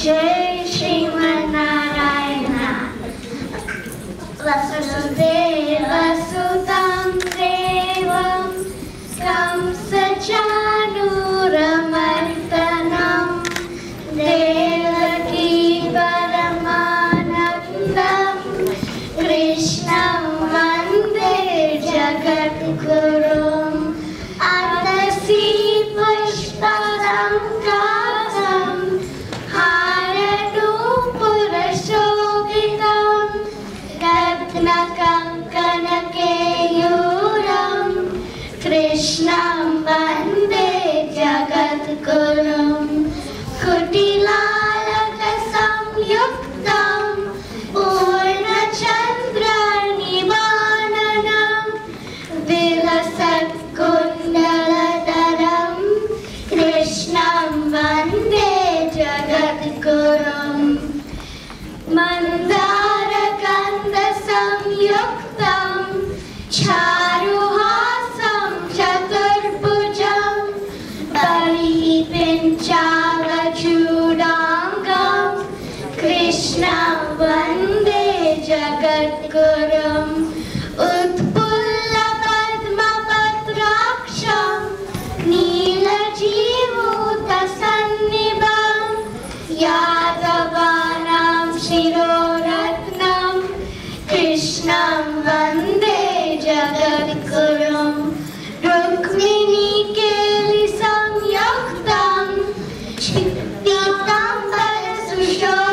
जय श्रीमन्नारायण। वसुदेवसुतं देवं कंसचाणूरमर्दनं देवकी परमानन्दं कृष्णं वन्दे जगद्गुरुम्। अतसी पुष्पसङ्कासं हारनूपुरशोभितं रत्नकङ्कणकेयूरं कृष्णं वन्दे जगद्गुरुम्। कुटिलालकसंयुक्तं पूर्णचन्द्रनिवाननं विलसत्कुण्डलधरं कृष्णं वन्दे जगद्गुरुम्। मन्दारगन्धसंयुक्तं चारुहासं चतुर्भुजं बलिपिञ्चालचूडाङ्गं कृष्णं वन्दे जगद्गुरुम्। उत्फुल्लपद्मपत्राक्षं नीलजीमूतसन्निभं यादवानां शिरोरत्नं कृष्णं वन्दे जगद्गुरुम्। रुक्मिणीकेलिसंयुक्तं पीताम्बरसुशोभितं